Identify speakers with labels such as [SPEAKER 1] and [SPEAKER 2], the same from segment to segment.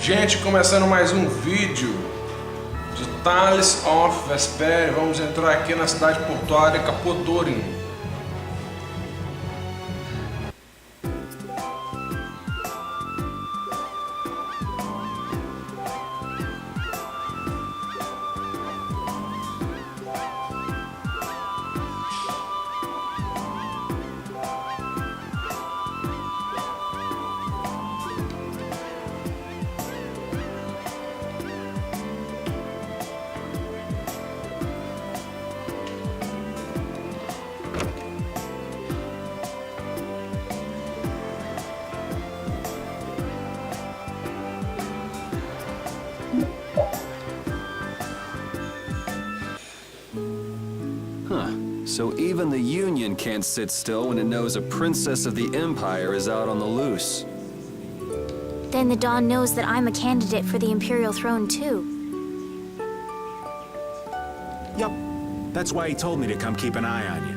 [SPEAKER 1] Gente, começando mais um vídeo de Tales of Vesperia. Vamos entrar aqui na cidade portuária Capua Torim.
[SPEAKER 2] So even the Union can't sit still when it knows a princess of the Empire is out on the loose.
[SPEAKER 3] Then the Dawn knows that I'm a candidate for the Imperial throne, too.
[SPEAKER 4] Yup. That's why he told me to come keep an eye on you.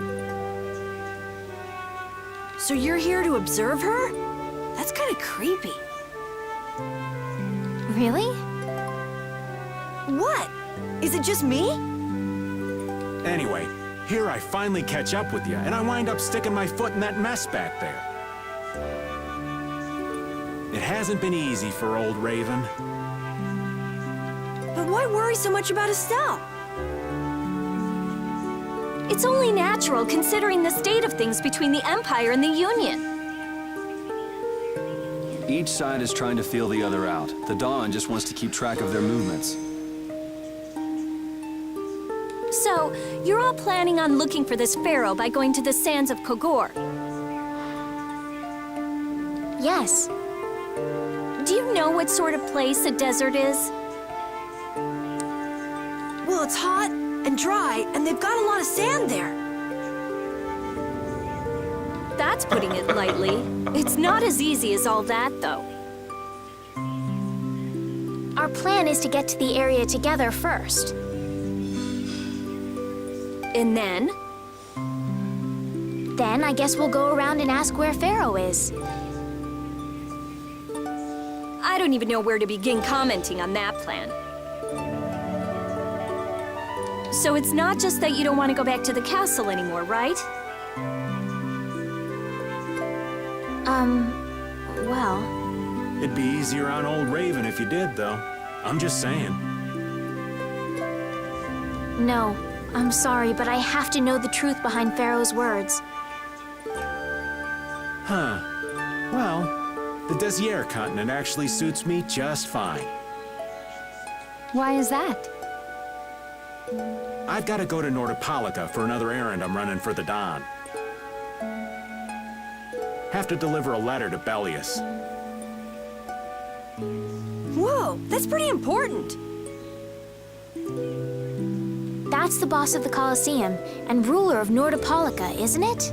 [SPEAKER 5] So you're here to observe her? That's kind of creepy.
[SPEAKER 3] Really?
[SPEAKER 5] What? Is it just me?
[SPEAKER 4] Anyway, here I finally catch up with you, and I wind up sticking my foot in that mess back there. It hasn't been easy for old Raven.
[SPEAKER 5] But why worry so much about Estelle?
[SPEAKER 3] It's only natural considering the state of things between the Empire and the Union.
[SPEAKER 2] Each side is trying to feel the other out. The Dawn just wants to keep track of their movements.
[SPEAKER 3] So, you're all planning on looking for this pharaoh by going to the sands of Kogor? Yes. Do you know what sort of place a desert is?
[SPEAKER 5] Well, it's hot and dry, and they've got a lot of sand there.
[SPEAKER 3] That's putting it lightly. It's not as easy as all that, though. Our plan is to get to the area together first. And then? Then I guess we'll go around and ask where Pharaoh is.
[SPEAKER 6] I don't even know where to begin commenting on that plan. So it's not just that you don't want to go back to the castle anymore, right?
[SPEAKER 3] Well...
[SPEAKER 4] It'd be easier on old Raven if you did, though. I'm just saying.
[SPEAKER 3] No, I'm sorry, but I have to know the truth behind Pharaoh's words.
[SPEAKER 4] Huh. Well, the Desier continent actually suits me just fine.
[SPEAKER 3] Why is that?
[SPEAKER 4] I've got to go to Nordopolica for another errand I'm running for the Dawn. Have to deliver a letter to Bellius.
[SPEAKER 5] Whoa, that's pretty important.
[SPEAKER 3] That's the boss of the Colosseum and ruler of Nordopolica, isn't it?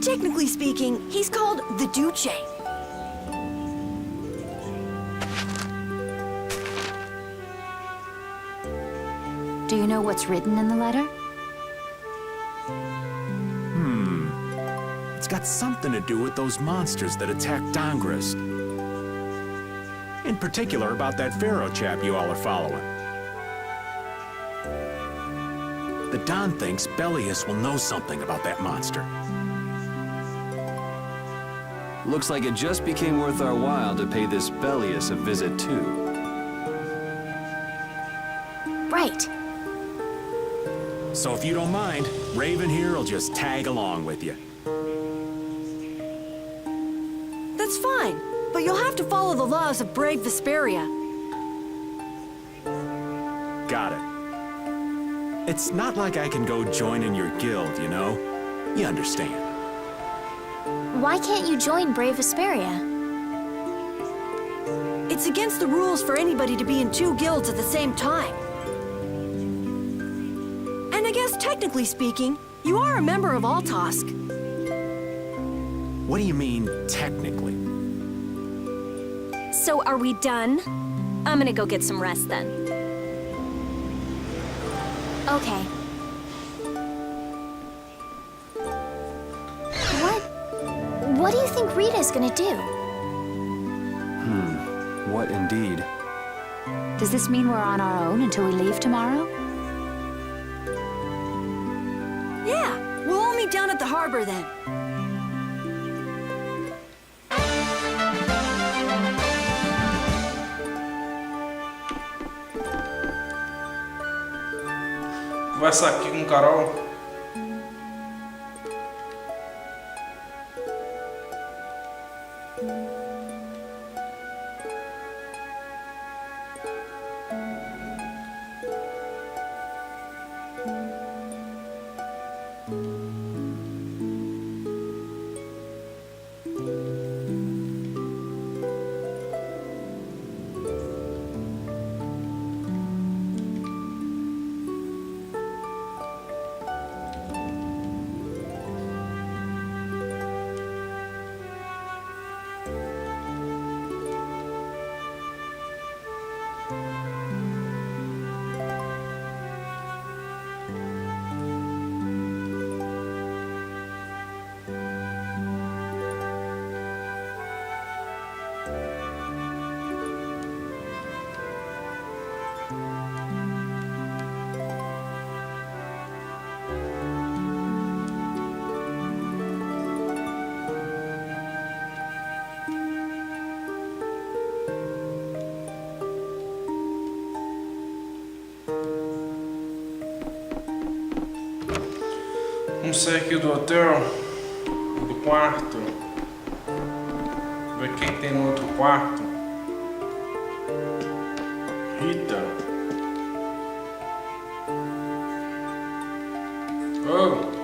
[SPEAKER 5] Technically speaking, he's called the Duce.
[SPEAKER 3] Do you know what's written in the letter?
[SPEAKER 4] It's got something to do with those monsters that attacked Dongrist. In particular, about that Pharaoh chap you all are following. The Don thinks Bellius will know something about that monster.
[SPEAKER 2] Looks like it just became worth our while to pay this Bellius a visit too.
[SPEAKER 3] Right.
[SPEAKER 4] So if you don't mind, Raven here will just tag along with you.
[SPEAKER 5] That's fine, but you'll have to follow the laws of brave Vesperia.
[SPEAKER 4] Got it. It's not like I can go join in your guild, you know? You understand.
[SPEAKER 3] Why can't you join Brave Vesperia?
[SPEAKER 5] It's against the rules for anybody to be in two guilds at the same time. And I guess technically speaking, you are a member of Altosk.
[SPEAKER 4] What do you mean, technically?
[SPEAKER 6] So are we done? I'm gonna go get some rest then.
[SPEAKER 3] Okay. What do you think Rita's gonna do?
[SPEAKER 2] What indeed?
[SPEAKER 7] Does this mean we're on our own until we leave tomorrow?
[SPEAKER 5] Yeah, we'll all meet down at the harbor then.
[SPEAKER 1] Conversar aqui com Carol. Vamos sair aqui do hotel, do quarto, ver quem tem no outro quarto. Rita. Oh.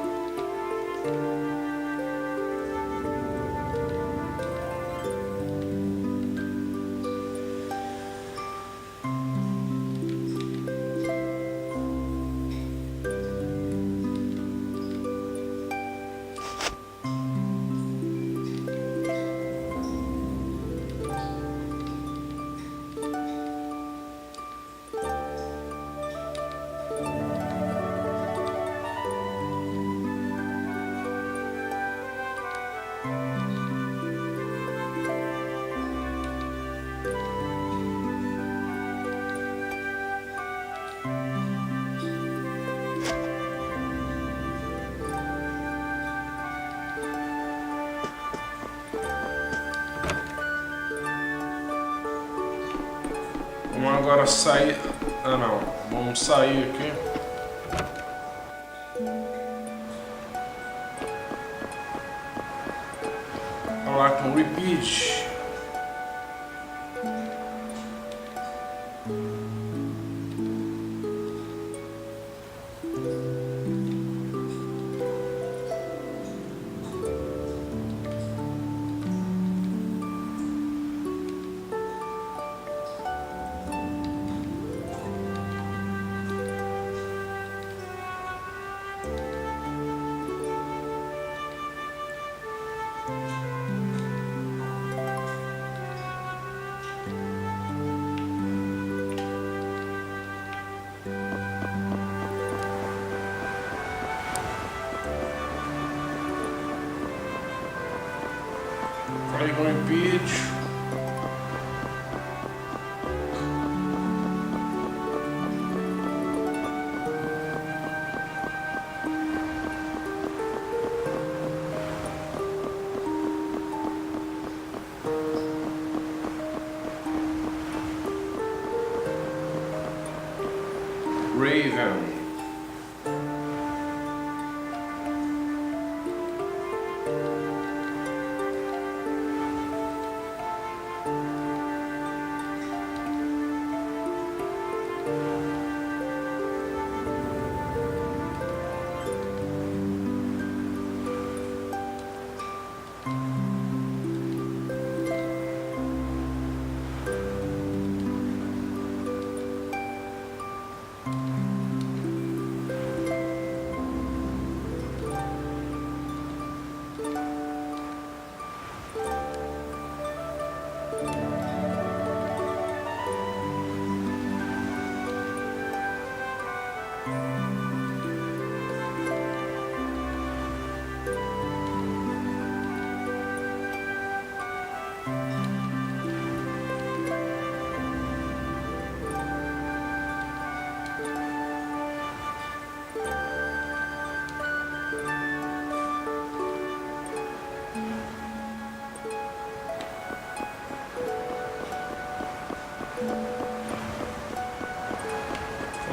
[SPEAKER 1] Vamos agora sair. Ah não, vamos sair aqui. Falar com o Repeat. Falei com o Repeat. Raven.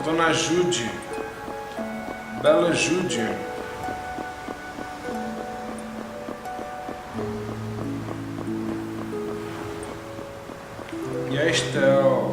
[SPEAKER 1] Dona Jude. Bela Jude. E a Estel.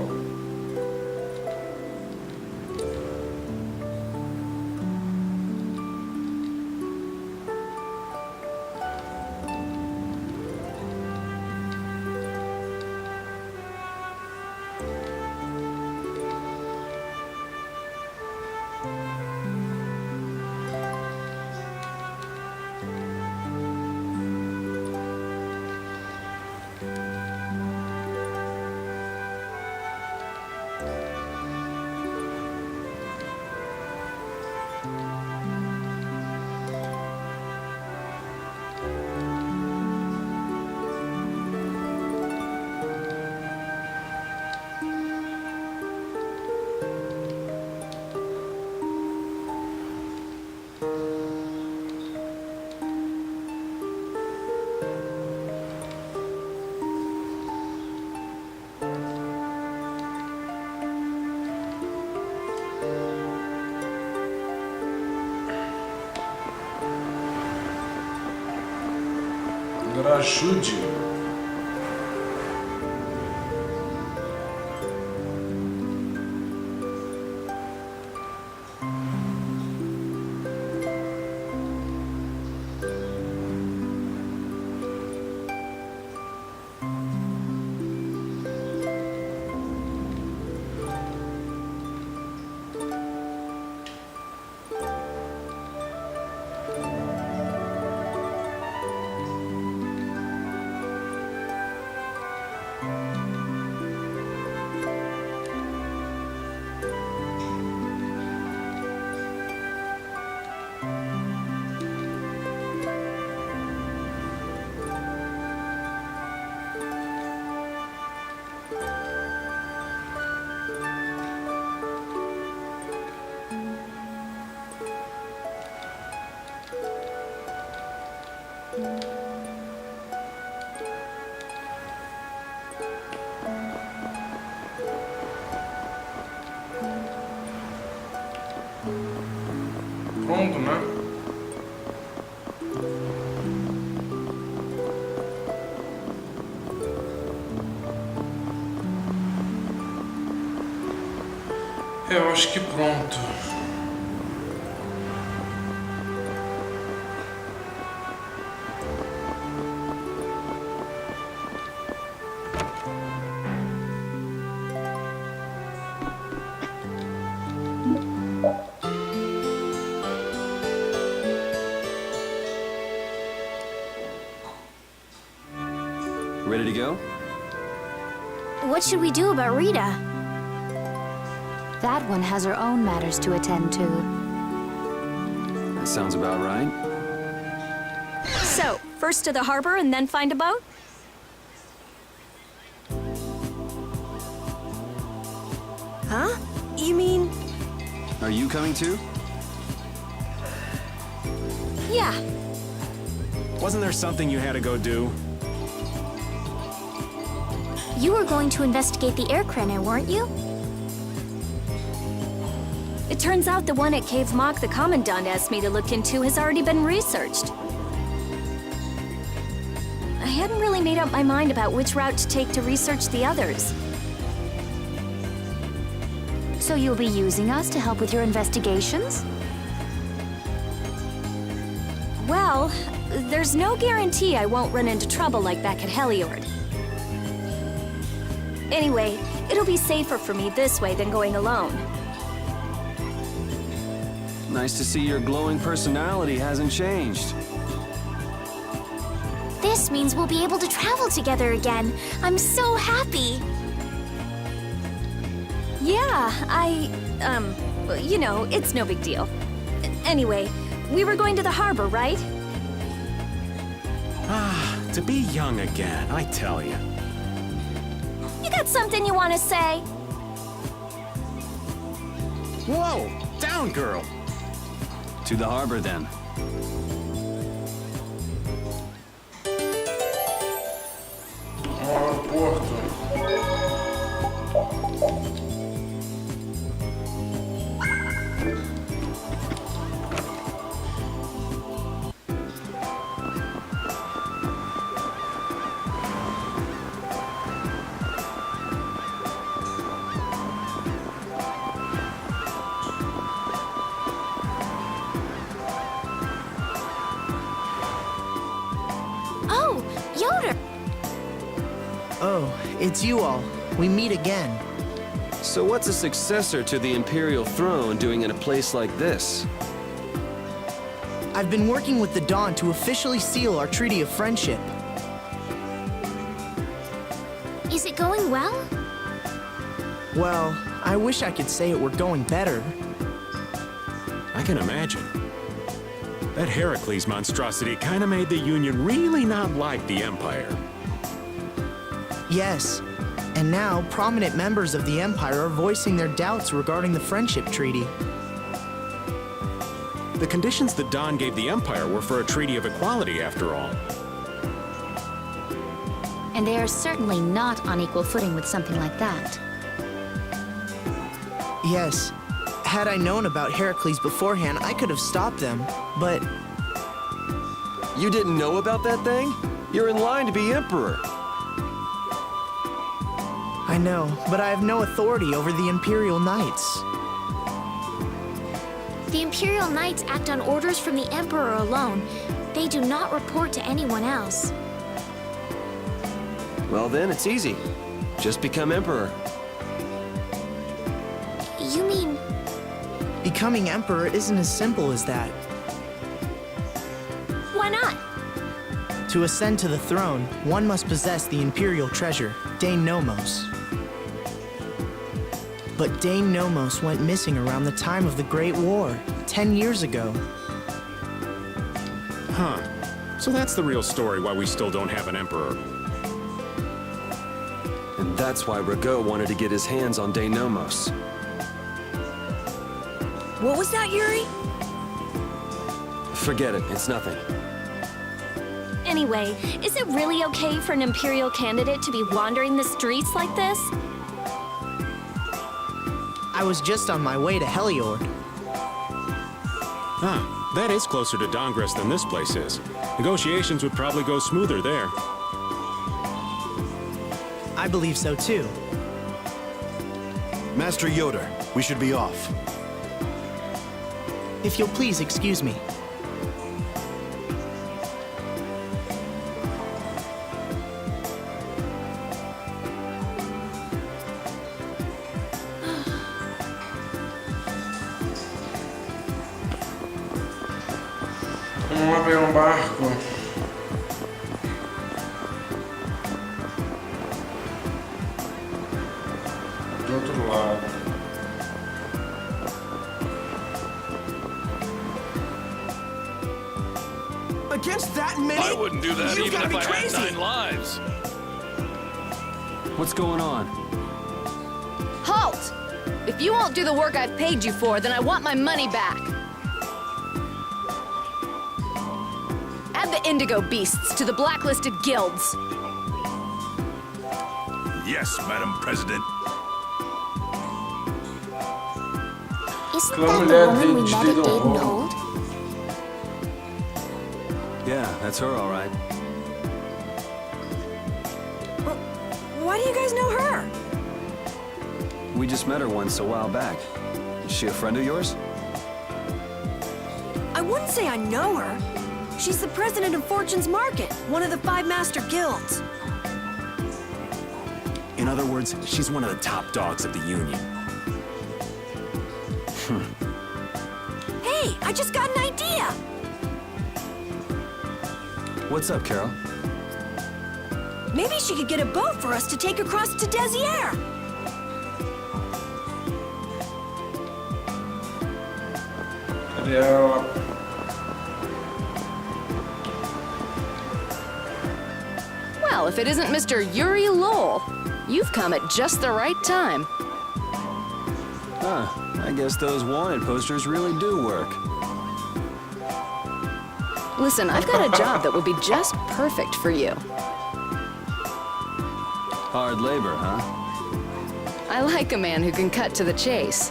[SPEAKER 1] Ajude. Pronto, né? Eu acho que pronto.
[SPEAKER 2] Ready to go?
[SPEAKER 3] What should we do about Rita?
[SPEAKER 7] That one has her own matters to attend to.
[SPEAKER 2] That sounds about right.
[SPEAKER 6] So, first to the harbor and then find a boat?
[SPEAKER 5] Huh? You mean...
[SPEAKER 2] Are you coming too?
[SPEAKER 6] Yeah.
[SPEAKER 4] Wasn't there something you had to go do?
[SPEAKER 3] You were going to investigate the air craner, weren't you?
[SPEAKER 6] It turns out the one at Cave Mock the Commandant asked me to look into has already been researched. I hadn't really made up my mind about which route to take to research the others.
[SPEAKER 7] So you'll be using us to help with your investigations?
[SPEAKER 6] Well, there's no guarantee I won't run into trouble like back at Heliord. Anyway, it'll be safer for me this way than going alone.
[SPEAKER 2] Nice to see your glowing personality hasn't changed.
[SPEAKER 3] This means we'll be able to travel together again. I'm so happy.
[SPEAKER 6] Yeah, you know, it's no big deal. Anyway, we were going to the harbor, right?
[SPEAKER 4] Ah, to be young again, I tell you.
[SPEAKER 3] You got something you want to say?
[SPEAKER 4] Whoa! Down, girl!
[SPEAKER 2] To the harbor, then.
[SPEAKER 1] Aeroporto.
[SPEAKER 8] So, it's you all. We meet again.
[SPEAKER 2] So what's a successor to the Imperial throne doing in a place like this?
[SPEAKER 8] I've been working with the Dawn to officially seal our Treaty of Friendship.
[SPEAKER 3] Is it going well?
[SPEAKER 8] Well, I wish I could say it were going better.
[SPEAKER 4] I can imagine. That Heracles monstrosity kind of made the Union really not like the Empire.
[SPEAKER 8] Yes. And now, prominent members of the Empire are voicing their doubts regarding the Friendship Treaty.
[SPEAKER 4] The conditions that Don gave the Empire were for a treaty of equality, after all.
[SPEAKER 7] And they are certainly not on equal footing with something like that.
[SPEAKER 8] Yes. Had I known about Heracles beforehand, I could have stopped them, but...
[SPEAKER 2] You didn't know about that thing? You're in line to be Emperor.
[SPEAKER 8] I know, but I have no authority over the Imperial Knights.
[SPEAKER 3] The Imperial Knights act on orders from the Emperor alone. They do not report to anyone else.
[SPEAKER 2] Well then, it's easy. Just become Emperor.
[SPEAKER 3] You mean...
[SPEAKER 8] Becoming Emperor isn't as simple as that.
[SPEAKER 3] Why not?
[SPEAKER 8] To ascend to the throne, one must possess the Imperial treasure, Dane Nomos. But Dane Nomos went missing around the time of the Great War, 10 years ago.
[SPEAKER 4] Huh. So that's the real story why we still don't have an Emperor.
[SPEAKER 2] And that's why Rago wanted to get his hands on Denomos.
[SPEAKER 5] What was that, Yuri?
[SPEAKER 2] Forget it, it's nothing.
[SPEAKER 3] Anyway, is it really okay for an Imperial candidate to be wandering the streets like this?
[SPEAKER 8] I was just on my way to Heliord.
[SPEAKER 4] Ah, that is closer to Dongres than this place is. Negotiations would probably go smoother there.
[SPEAKER 8] I believe so too.
[SPEAKER 9] Master Yoder, we should be off.
[SPEAKER 8] If you'll please excuse me.
[SPEAKER 1] Vamos lá pegar um barco. Do outro lado.
[SPEAKER 8] Against that many?
[SPEAKER 10] I wouldn't do that
[SPEAKER 8] You've
[SPEAKER 10] even
[SPEAKER 8] gotta
[SPEAKER 10] if
[SPEAKER 8] be
[SPEAKER 10] I
[SPEAKER 8] crazy.
[SPEAKER 10] had 9 lives.
[SPEAKER 2] What's going on?
[SPEAKER 11] Halt! If you won't do the work I've paid you for, then I want my money back. Add the Indigo Beasts to the blacklisted guilds.
[SPEAKER 10] Yes, Madam President.
[SPEAKER 3] Isn't
[SPEAKER 1] Aquela
[SPEAKER 3] that
[SPEAKER 1] mulher
[SPEAKER 3] the woman we
[SPEAKER 1] de
[SPEAKER 3] met at
[SPEAKER 1] Didon
[SPEAKER 3] Dayton
[SPEAKER 1] Hall.
[SPEAKER 3] Hold?
[SPEAKER 2] Yeah, that's her all right.
[SPEAKER 5] Why do you guys know her?
[SPEAKER 2] We just met her once a while back. Is she a friend of yours?
[SPEAKER 5] I wouldn't say I know her. She's the president of Fortune's Market, one of the 5 master guilds.
[SPEAKER 4] In other words, she's one of the top dogs of the Union.
[SPEAKER 5] Hey, I just got an idea!
[SPEAKER 2] What's up, Carol?
[SPEAKER 5] Maybe she could get a boat for us to take across to Desier.
[SPEAKER 1] Cadê ela?
[SPEAKER 11] Well, if it isn't Mr. Yuri Lowell, you've come at just the right time.
[SPEAKER 2] Huh, I guess those wanted posters really do work.
[SPEAKER 11] Listen, I've got a job that would be just perfect for you.
[SPEAKER 2] Hard labor, huh?
[SPEAKER 11] I like a man who can cut to the chase.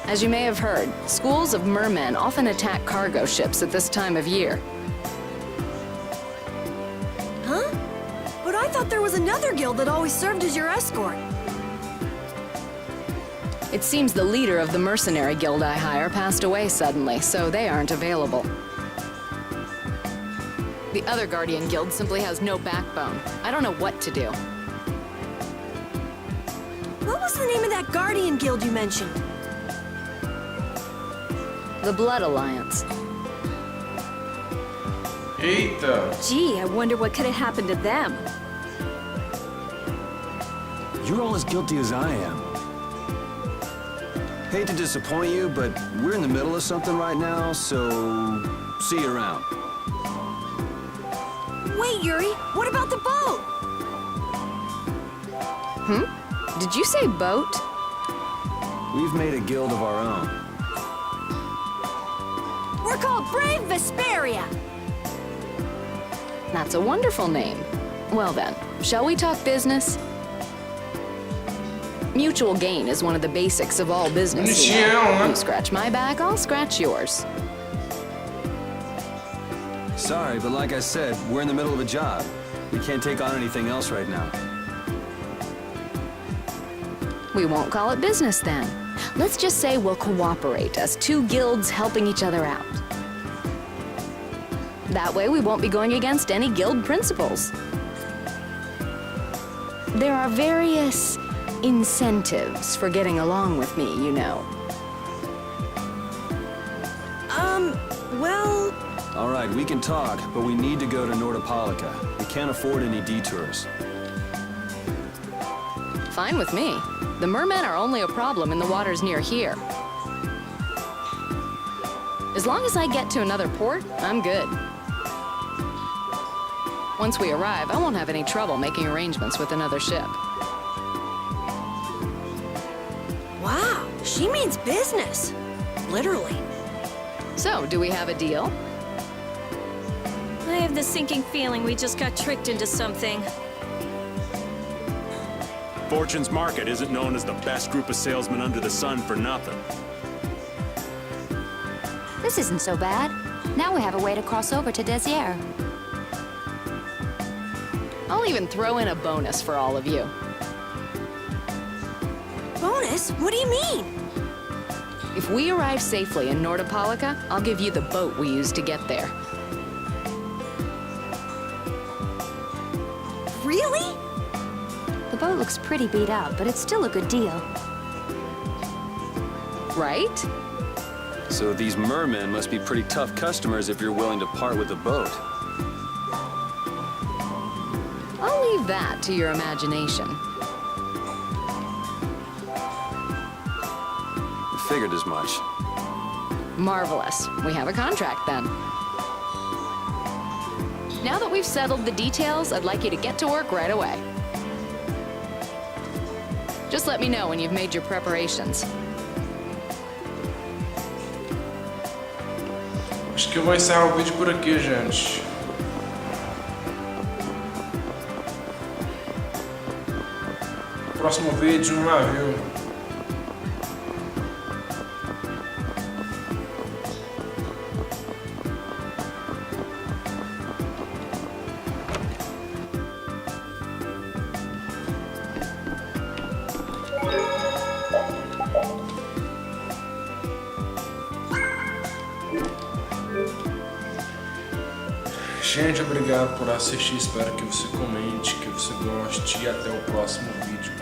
[SPEAKER 11] As you may have heard, schools of mermen often attack cargo ships at this time of year.
[SPEAKER 5] Huh? But I thought there was another guild that always served as your escort.
[SPEAKER 11] It seems the leader of the mercenary guild I hire passed away suddenly, so they aren't available. The other Guardian Guild simply has no backbone. I don't know what to do.
[SPEAKER 5] What was the name of that Guardian Guild you mentioned?
[SPEAKER 11] The Blood Alliance.
[SPEAKER 1] Eita!
[SPEAKER 6] Gee, I wonder what could have happened to them.
[SPEAKER 4] You're all as guilty as I am.
[SPEAKER 2] Hate to disappoint you, but we're in the middle of something right now, so see you around.
[SPEAKER 5] Wait, Yuri, what about the boat?
[SPEAKER 11] Did you say boat?
[SPEAKER 2] We've made a guild of our own.
[SPEAKER 5] We're called Brave Vesperia.
[SPEAKER 11] That's a wonderful name. Well then, shall we talk business? Mutual gain is one of the basics of all business. You know. You scratch my back, I'll scratch yours.
[SPEAKER 2] Sorry, but like I said, we're in the middle of a job. We can't take on anything else right now.
[SPEAKER 11] We won't call it business then. Let's just say we'll cooperate as two guilds helping each other out. That way we won't be going against any guild principles. There are various incentives for getting along with me, you know.
[SPEAKER 5] Well...
[SPEAKER 2] All right, we can talk, but we need to go to Nordopolica. We can't afford any detours.
[SPEAKER 11] Fine with me. The mermen are only a problem in the waters near here. As long as I get to another port, I'm good. Once we arrive, I won't have any trouble making arrangements with another ship.
[SPEAKER 5] Wow, she means business. Literally.
[SPEAKER 11] So, do we have a deal?
[SPEAKER 3] I have the sinking feeling we just got tricked into something.
[SPEAKER 4] Fortune's Market isn't known as the best group of salesmen under the sun for nothing.
[SPEAKER 7] This isn't so bad. Now we have a way to cross over to Desier.
[SPEAKER 11] I'll even throw in a bonus for all of you.
[SPEAKER 5] Bonus? What do you mean?
[SPEAKER 11] If we arrive safely in Nordopolica, I'll give you the boat we used to get there.
[SPEAKER 5] Really?
[SPEAKER 7] The boat looks pretty beat up, but it's still a good deal.
[SPEAKER 11] Right?
[SPEAKER 2] So these mermen must be pretty tough customers if you're willing to part with the boat.
[SPEAKER 11] I'll leave that to your imagination.
[SPEAKER 2] Figured as much.
[SPEAKER 11] Marvelous. We have a contract then. Now that we've settled the details, I'd like you to get to work right away. Just let me know when you've made your preparations.
[SPEAKER 1] Acho que eu vou encerrar o vídeo por aqui, gente. Próximo vídeo no navio. Gente, obrigado por assistir, espero que você comente, que você goste e até o próximo vídeo.